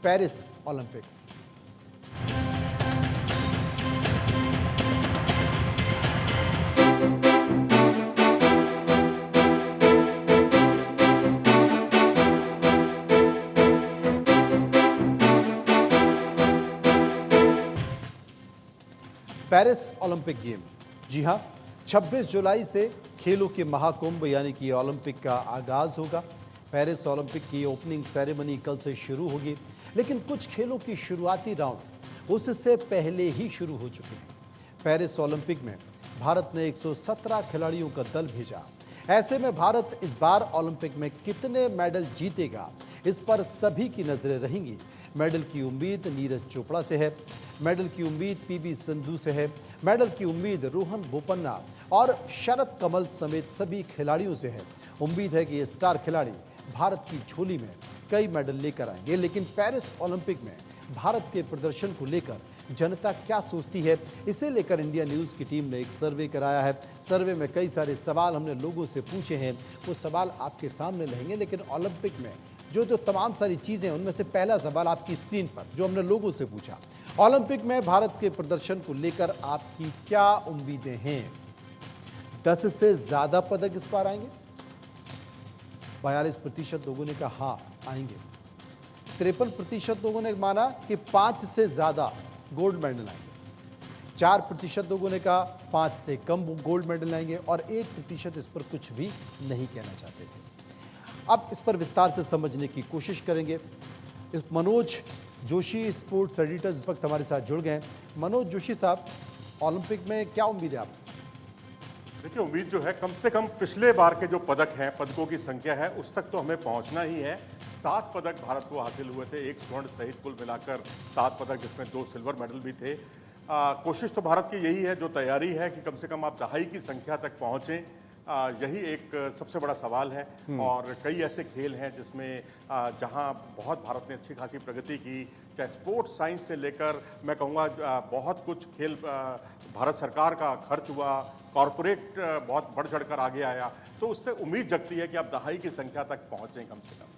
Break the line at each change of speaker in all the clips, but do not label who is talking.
Paris Olympics. Paris Olympic game, जी हां, 26 जुलाई से खेलों के महाकुंभ यानी कि ओलंपिक का आगाज होगा। पेरिस ओलंपिक की ओपनिंग सेरेमनी कल से शुरू होगी, लेकिन कुछ खेलों की शुरुआती राउंड उससे पहले ही शुरू हो चुके हैं। पेरिस ओलंपिक में भारत ने 117 खिलाड़ियों का दल भेजा। ऐसे में भारत इस बार ओलंपिक में कितने मेडल जीतेगा, इस पर सभी की नजरें रहेंगी। मेडल की उम्मीद नीरज चोपड़ा से है, मेडल की उम्मीद पीवी सिंधु से है, मेडल की उम्मीद रोहन बोपन्ना और शरद कमल समेत सभी खिलाड़ियों से है। उम्मीद है कि ये स्टार खिलाड़ी भारत की झोली में कई मेडल लेकर आएंगे। लेकिन पेरिस ओलंपिक में भारत के प्रदर्शन को लेकर जनता क्या सोचती है, इसे लेकर इंडिया न्यूज़ की टीम ने एक सर्वे कराया है। सर्वे में कई सारे सवाल हमने लोगों से पूछे हैं, वो सवाल आपके सामने रहेंगे। लेकिन ओलंपिक में जो तमाम सारी चीज़ें, उनमें से पहला सवाल आपकी स्क्रीन पर जो हमने लोगों से पूछा, ओलंपिक में भारत के प्रदर्शन को लेकर आपकी क्या उम्मीदें हैं? 10 से ज़्यादा पदक इस बार आएंगे? 42% लोगों ने कहा हाँ आएंगे। 53% लोगों ने माना कि 5 से ज़्यादा गोल्ड मेडल आएंगे। 4% लोगों ने कहा 5 से कम गोल्ड मेडल आएंगे और 1% इस पर कुछ भी नहीं कहना चाहते थे। अब इस पर विस्तार से समझने की कोशिश करेंगे। इस मनोज जोशी स्पोर्ट्स एडिटर इस वक्त हमारे साथ जुड़ गए हैं। मनोज जोशी साहब, ओलंपिक में क्या उम्मीद है आपको?
देखिए, उम्मीद जो है कम से कम पिछले बार के जो पदक हैं, पदकों की संख्या है, उस तक तो हमें पहुंचना ही है। 7 पदक भारत को हासिल हुए थे, 1 स्वर्ण सहित कुल मिलाकर 7 पदक, जिसमें 2 सिल्वर मेडल भी थे। कोशिश तो भारत की यही है, जो तैयारी है कि कम से कम आप दहाई की संख्या तक पहुंचें। यही एक सबसे बड़ा सवाल है। और कई ऐसे खेल हैं जिसमें जहां बहुत भारत ने अच्छी खासी प्रगति की, चाहे स्पोर्ट्स साइंस से लेकर मैं कहूँगा बहुत कुछ खेल भारत सरकार का खर्च हुआ, कॉरपोरेट बहुत बढ़ चढ़कर आगे आया, तो उससे उम्मीद जगती है कि आप दहाई की संख्या तक पहुँचें। कम से कम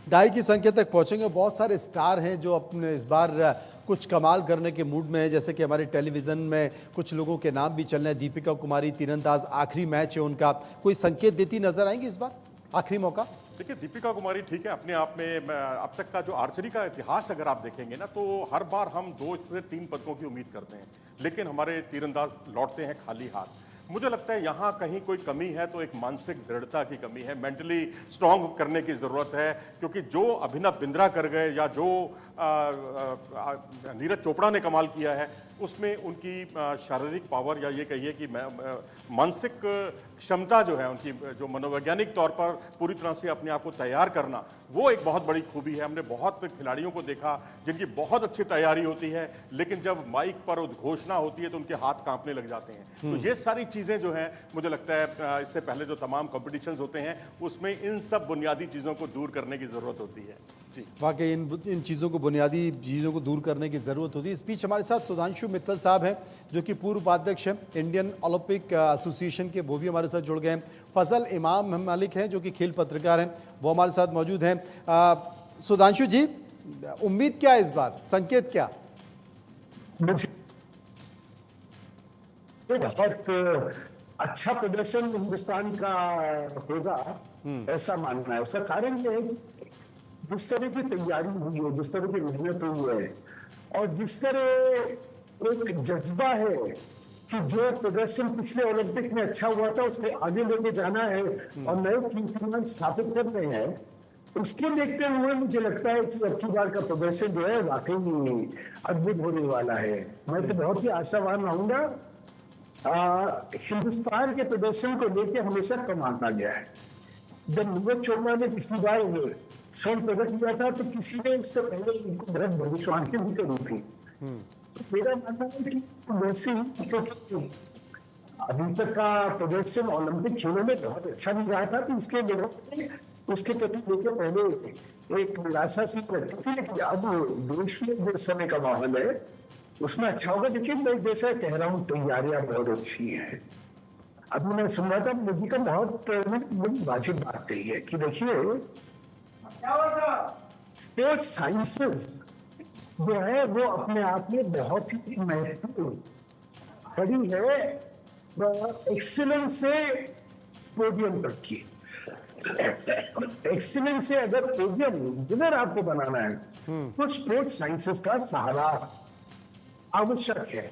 दहाई की संख्या तक पहुंचेंगे। बहुत सारे स्टार हैं जो अपने इस बार कुछ कमाल करने के मूड में है, जैसे कि हमारे टेलीविज़न में कुछ लोगों के नाम भी चल रहे हैं। दीपिका कुमारी तीरंदाज, आखिरी मैच है उनका, कोई संकेत देती नजर आएंगी इस बार? आखिरी मौका।
देखिए, दीपिका कुमारी ठीक है अपने आप में। अब तक का जो आर्चरी का इतिहास अगर आप देखेंगे ना, तो हर बार हम 2 से 3 पदकों की उम्मीद करते हैं, लेकिन हमारे तीरंदाज लौटते हैं खाली हाथ। मुझे लगता है यहाँ कहीं कोई कमी है तो एक मानसिक दृढ़ता की कमी है, मेंटली स्ट्रांग करने की ज़रूरत है। क्योंकि जो अभिनव बिंद्रा कर गए या जो नीरज चोपड़ा ने कमाल किया है, उसमें उनकी शारीरिक पावर या ये कहिए कि मानसिक क्षमता जो है उनकी, जो मनोवैज्ञानिक तौर पर पूरी तरह से अपने आप को तैयार करना, वो एक बहुत बड़ी खूबी है। हमने बहुत खिलाड़ियों को देखा जिनकी बहुत अच्छी तैयारी होती है, लेकिन जब माइक पर उद्घोषणा होती है तो उनके हाथ कांपने लग जाते हैं। तो ये सारी चीज़ें जो हैं, मुझे लगता है इससे पहले जो तमाम कॉम्पिटिशन्स होते हैं उसमें इन सब बुनियादी चीज़ों को दूर करने की ज़रूरत होती है। जी,
वाकई इन चीज़ों को, बुनियादी चीज़ों को दूर करने की ज़रूरत होती है। इस बीच हमारे साथ सुधांशु मित्तल साहब हैं, जो कि पूर्व उपाध्यक्ष हैं इंडियन ओलंपिक एसोसिएशन के, वो भी हमारे साथ जुड़ गए हैं। फजल इमाम मालिक हैं, जो कि खेल पत्रकार हैं, वो हमारे साथ मौजूद हैं। सुधांशु जी, उम्मीद क्या है इस बार, संकेत क्या?
बहुत अच्छा प्रदर्शन हिंदुस्तान का होगा, ऐसा मानना है। उसका कारण ये है कि जिस तरह की तैयारी हुई है, जिस तरह की मेहनत हुई है, और जिस तरह एक जज्बा है कि जो प्रदर्शन पिछले ओलंपिक में अच्छा हुआ था उसको आगे लेके जाना है और नए कीर्तिमान स्थापित करने हैं, उसको देखते हुए मुझे लगता है कि अब की बार का प्रदर्शन जो है वाकई अद्भुत होने वाला है। मैं तो बहुत ही आशावान रहूंगा। हिंदुस्तान के प्रदर्शन को लेकर हमेशा कम आंका गया है। जब नीरज चोपड़ा ने पिछली बार स्वर्ण पदक लिया था तो किसी ने इससे पहले इनको गलत भविष्यवाणी भी करी थी। तो मेरा मानना है कि वैसे ही, क्योंकि अभी तक का प्रदर्शन ओलंपिक खेलों में बहुत अच्छा नहीं रहा था, तो इसलिए लोगों ने उसके प्रति लेकर पहले एक निराशा सी रखी थी। लेकिन अब देश में जो समय का माहौल है उसमें अच्छा होगा। देखिए, मैं जैसा कह रहा हूँ, तैयारियां बहुत अच्छी हैं। अभी मैं सुन रहा था मोदी का बहुत बड़ी वाजिब बात कही है कि देखिए स्पोर्ट्स साइंसेस जो है वो अपने आप में बहुत ही महत्वपूर्ण खड़ी है एक्सीलेंस से पोडियम तक की। एक्सीलेंस से अगर पोडियम विनर आपको बनाना है तो स्पोर्ट्स साइंसेस का सहारा आवश्यक है।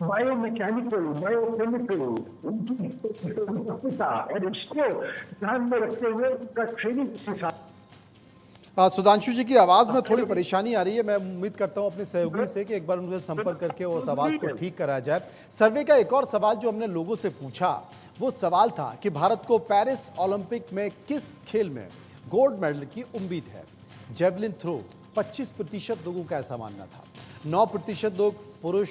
बायोमैकेनिकल, बायोकेमिकल और इसको ध्यान में रखते हुए उनका ट्रेनिंग इसी साथ।
सुधांशु जी की आवाज़ में थोड़ी परेशानी आ रही है। मैं उम्मीद करता हूं अपने सहयोगी से कि एक बार उनसे संपर्क करके उस आवाज़ को ठीक कराया जाए। सर्वे का एक और सवाल जो हमने लोगों से पूछा वो सवाल था कि भारत को पेरिस ओलंपिक में किस खेल में गोल्ड मेडल की उम्मीद है। जेवलिन थ्रो 25% लोगों का ऐसा मानना था। 9% लोग पुरुष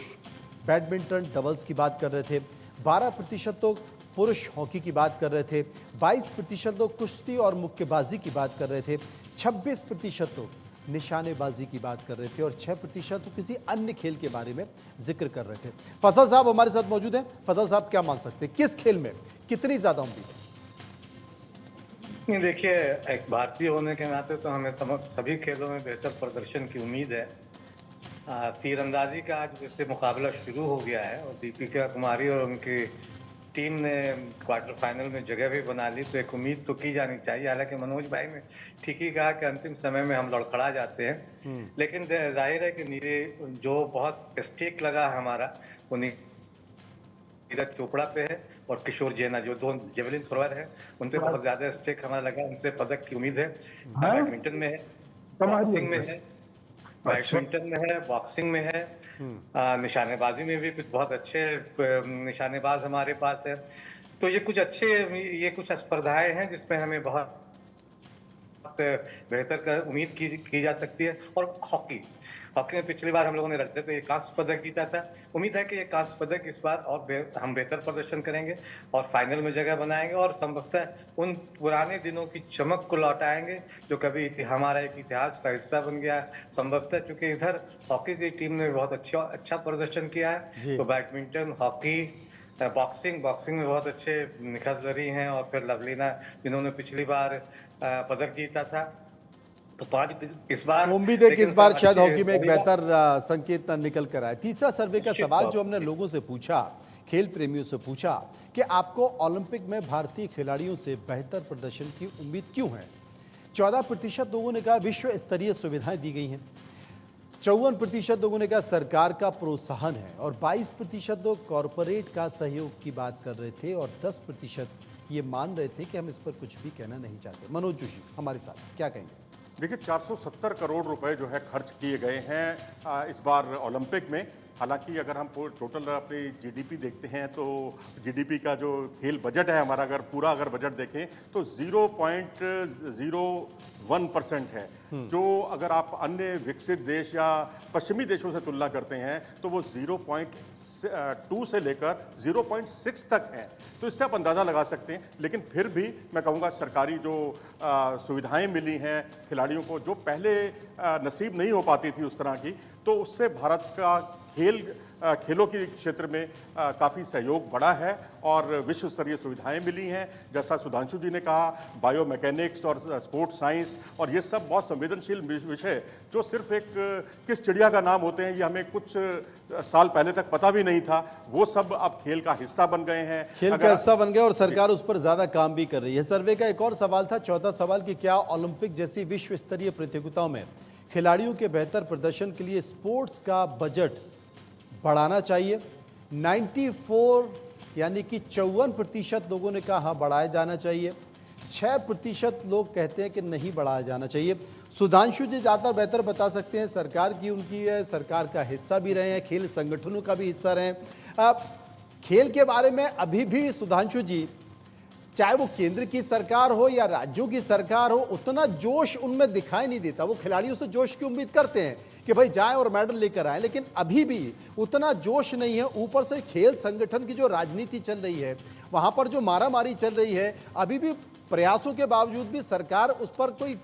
बैडमिंटन डबल्स की बात कर रहे थे। 12% लोग पुरुष हॉकी की बात कर रहे थे। 22% लोग कुश्ती और मुक्केबाजी की बात कर रहे थे। 26% लोग निशानेबाजी की बात कर रहे थे और 6% तो किसी अन्य खेल के बारे में जिक्र कर रहे थे। फजल साहब हमारे साथ मौजूद हैं। फजल साहब क्या मान सकते हैं, किस खेल में कितनी ज्यादा उम्मीद है?
देखिए, एक भारतीय होने के नाते तो हमें सभी खेलों में बेहतर प्रदर्शन की उम्मीद है। तीरंदाजी का आज इससे मुकाबला शुरू हो गया है और दीपिका कुमारी और उनकी टीम ने क्वार्टर फाइनल में जगह भी बना ली, तो एक उम्मीद तो की जानी चाहिए। हालांकि मनोज भाई ने ठीक ही कहा कि अंतिम समय में हम लड़खड़ा जाते हैं, लेकिन जाहिर है कि नीरज जो बहुत स्टेक लगा है हमारा वो नीरज चोपड़ा पे है और किशोर जेना जो दो जेवलिन थ्रोअर है उन पे बहुत ज्यादा स्टेक हमारा लगा। उनसे पदक की उम्मीद है। बैडमिंटन में है, बॉक्सिंग में है, बैडमिंटन में है, बॉक्सिंग में है, निशानेबाजी में भी कुछ बहुत अच्छे निशानेबाज हमारे पास है। तो ये कुछ स्पर्धाएं हैं जिसमें हमें बहुत बेहतर उम्मीद की जा सकती है। और हॉकी में पिछली बार हम लोगों ने रजत एक कांस्य पदक जीता था। उम्मीद है कि ये कांस्य पदक इस बार और हम बेहतर प्रदर्शन करेंगे और फाइनल में जगह बनाएंगे और संभवतः उन पुराने दिनों की चमक को लौटाएंगे जो कभी हमारा एक इतिहास का हिस्सा बन गया संभवतः। क्योंकि इधर हॉकी की टीम ने बहुत अच्छा प्रदर्शन किया है, तो बैडमिंटन, हॉकी, बॉक्सिंग में बहुत अच्छे निखत जरी हैं और फिर लवलीना जिन्होंने पिछली बार पदक जीता था। तो इस बार
उम्मीद है कि इस बार शायद हॉकी में एक बेहतर संकेत निकल कर आए। तीसरा सर्वे का सवाल जो हमने लोगों से पूछा, खेल प्रेमियों से पूछा कि आपको ओलंपिक में भारतीय खिलाड़ियों से बेहतर प्रदर्शन की उम्मीद क्यों है। 14% लोगों ने कहा विश्व स्तरीय सुविधाएं दी गई हैं। 54% लोगों ने कहा सरकार का प्रोत्साहन है और 22% लोग कॉरपोरेट का सहयोग की बात कर रहे थे और 10% ये मान रहे थे कि हम इस पर कुछ भी कहना नहीं चाहते। मनोज जोशी हमारे साथ क्या कहेंगे?
देखिए, 470 करोड़ रुपए जो है खर्च किए गए हैं इस बार ओलंपिक में। हालांकि अगर हम टोटल अपनी जीडीपी देखते हैं तो जीडीपी का जो खेल बजट है हमारा, अगर बजट देखें तो 0.01% है, जो अगर आप अन्य विकसित देश या पश्चिमी देशों से तुलना करते हैं तो वो 0.2 से लेकर 0.6 तक है। तो इससे आप अंदाज़ा लगा सकते हैं। लेकिन फिर भी मैं कहूँगा सरकारी जो सुविधाएं मिली हैं खिलाड़ियों को, जो पहले नसीब नहीं हो पाती थी उस तरह की, तो उससे भारत का खेलों के क्षेत्र में काफ़ी सहयोग बढ़ा है और विश्व स्तरीय सुविधाएं मिली हैं। जैसा सुधांशु जी ने कहा, बायोमैकेनिक्स और स्पोर्ट्स साइंस और ये सब बहुत संवेदनशील विषय जो सिर्फ एक किस चिड़िया का नाम होते हैं ये हमें कुछ साल पहले तक पता भी नहीं था, वो सब अब खेल का हिस्सा बन गए हैं,
खेल का हिस्सा बन गए और सरकार उस पर ज़्यादा काम भी कर रही है। सर्वे का एक और सवाल था, चौथा सवाल, कि क्या ओलंपिक जैसी विश्व स्तरीय प्रतियोगिताओं में खिलाड़ियों के बेहतर प्रदर्शन के लिए स्पोर्ट्स का बजट बढ़ाना चाहिए। 94 यानी कि 54% लोगों ने कहा हाँ बढ़ाया जाना चाहिए। 6% लोग कहते हैं कि नहीं बढ़ाया जाना चाहिए। सुधांशु जी ज़्यादा बेहतर बता सकते हैं, सरकार की उनकी है, सरकार का हिस्सा भी रहे हैं, खेल संगठनों का भी हिस्सा रहे हैं। खेल के बारे में अभी भी सुधांशु जी, चाहे वो केंद्र की सरकार हो या राज्यों की सरकार हो, उतना जोश उनमें दिखाई नहीं देता। वो खिलाड़ियों से जोश की उम्मीद करते हैं कि भाई जाएं और मेडल लेकर आएं, लेकिन अभी भी उतना जोश नहीं है। ऊपर से खेल संगठन की जो राजनीति चल रही है, वहां पर जो मारामारी चल रही है, अभी भी प्रयासों के बावजूद भी सरकार उस पर कोई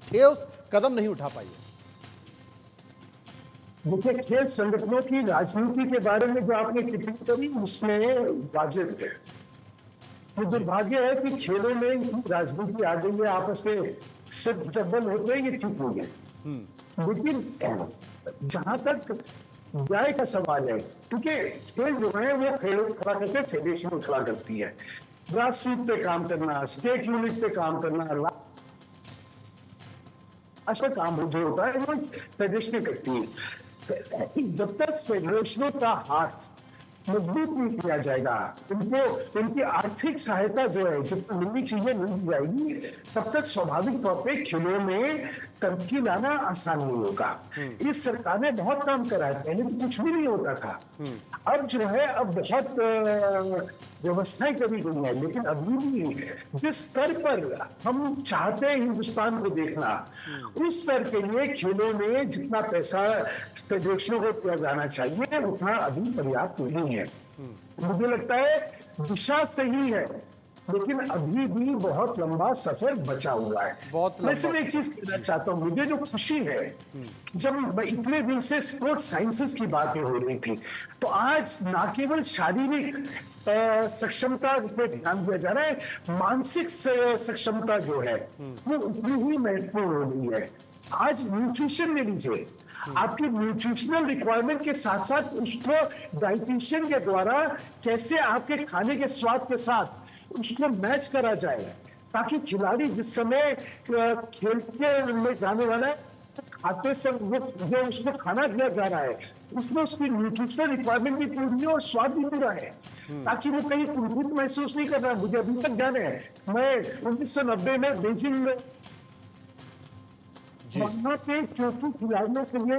ठोस कदम नहीं उठा पाई है।
देखिए, खेल संगठनों की राजनीति के बारे में जो आपने टिप्पणी करी उसमें वाजिब है। तो दुर्भाग्य है कि खेलों में राजनीति आ गई है, आपस में सिर्फ डबल होते हैं, ये ठीक हो गए। लेकिन जहां तक न्याय का सवाल है, क्योंकि खेल जो है वो खेल खड़ा करके फेडरेशन खड़ा करती है, ग्रास रूट पे काम करना, स्टेट यूनिट पे काम करना, अच्छा काम जो होता है वो फेडरेशन करती है। जब तक फेडरेशनों का हाथ मजबूत नहीं किया जाएगा, उनको उनकी आर्थिक सहायता जो है जितना मिलनी चाहिए मिल जाएगी, तब तक स्वाभाविक तौर पे खेलों में तरक्की लाना आसान नहीं होगा। इस सरकार ने बहुत काम करा है, पहले तो कुछ भी नहीं होता था। अब जो है अब बहुत व्यवस्थाएं करी गई है, लेकिन अभी भी जिस स्तर पर हम चाहते हैं हिंदुस्तान को देखना, उस स्तर के लिए खेलों में जितना पैसा फेडरेशनों को दिया जाना चाहिए उतना अभी पर्याप्त नहीं है। मुझे लगता है दिशा सही है, लेकिन अभी भी बहुत लंबा सफर बचा हुआ है।
बहुत
मैं सिर्फ
लंबा
एक चीज कहना चाहता हूँ, मुझे जो खुशी है, जब इतने दिन से स्पोर्ट्स साइंसेस की बातें हो रही थी, तो आज ना केवल शारीरिक सक्षमता पे ध्यान दिया जा रहा है, मानसिक सक्षमता जो है वो उतनी ही महत्वपूर्ण हो गई है। आज न्यूट्रिशन ले लीजिए, आपकी न्यूट्रिशनल रिक्वायरमेंट के साथ साथ उसको डाइटिशियन के द्वारा कैसे आपके खाने के स्वाद के साथ उसको मैच करा जाए, ताकि खिलाड़ी जिस समय खेलते में जाने वाला है, खाते से वो जो उसको खाना दिया जा रहा है उसमें उसकी न्यूट्रिशनल रिक्वायरमेंट भी पूरी है और स्वाद भी पूरा है, ताकि वो कहीं कुंठित महसूस नहीं कर रहा। मुझे अभी तक ध्यान है, मैं 1990 में बीजिंग में वहां पे चौथी खिलाड़ियों के लिए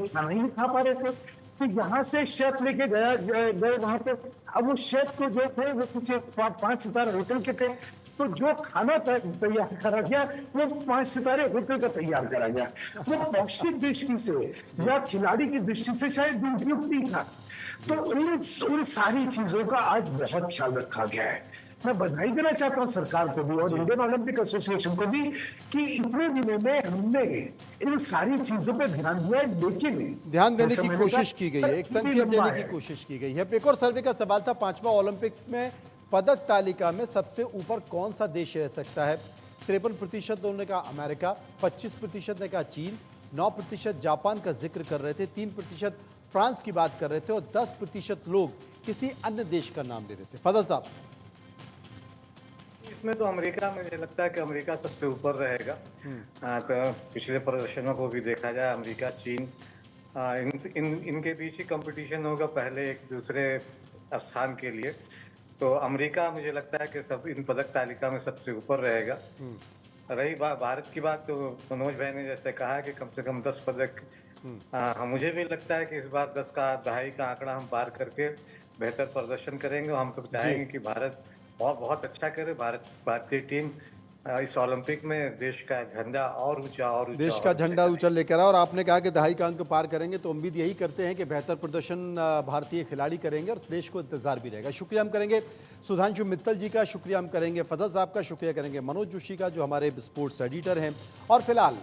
खाना नहीं खा पा रहे थे, तो यहाँ से शेफ लेके गए वहां पे। अब वो शेफ को जो थे वो कुछ 5 सितारे होटल के थे, तो जो खाना तैयार करा गया वो 5 सितारे होटल का तैयार करा गया। वो पौष्टिक दृष्टि से या खिलाड़ी की दृष्टि से शायद उपयुक्त नहीं था। तो उन सारी चीजों का आज बहुत ख्याल रखा गया है। मैं बधाई देना चाहता हूँ सरकार को भी और इंडियन ओलंपिक एसोसिएशन को भी कि इतने दिनों में हमने इन सारी चीजों पे ध्यान दिया, लेकिन
ध्यान देने की कोशिश की गई है, एक संकेत देने की कोशिश की गई है। एक और सर्वे का सवाल था, 5वां ओलंपिक्स में पदक तालिका में सबसे ऊपर कौन सा देश रह सकता है? 53% लोगों ने कहा अमेरिका, 25% ने कहा चीन, 9% जापान का जिक्र कर रहे थे, 3% फ्रांस की बात कर रहे थे और 10% लोग किसी अन्य देश का नाम ले रहे थे। फजल साहब,
इसमें तो अमेरिका, मुझे लगता है कि अमेरिका सबसे ऊपर रहेगा। तो पिछले प्रदर्शनों को भी देखा जाए, अमेरिका, चीन, इनके बीच ही कंपटीशन होगा पहले एक दूसरे स्थान के लिए। तो अमेरिका मुझे लगता है कि सब इन पदक तालिका में सबसे ऊपर रहेगा। रही भारत की बात, तो मनोज भाई ने जैसे कहा कि कम से कम 10 पदक, मुझे भी लगता है कि इस बार 10 का दहाई का आंकड़ा हम पार करके बेहतर प्रदर्शन करेंगे। हम तो चाहेंगे कि भारत बहुत अच्छा करे, भारतीय टीम इस ओलंपिक में देश का झंडा और ऊंचा
देश का झंडा ऊंचा लेकर आए। और आपने कहा कि दहाई का अंक पार करेंगे, तो उम्मीद यही करते हैं कि बेहतर प्रदर्शन भारतीय खिलाड़ी करेंगे और देश को इंतजार भी रहेगा। शुक्रिया हम करेंगे सुधांशु मित्तल जी का, शुक्रिया हम करेंगे फजल साहब का, शुक्रिया करेंगे मनोज जोशी का जो हमारे स्पोर्ट्स एडिटर हैं। और फिलहाल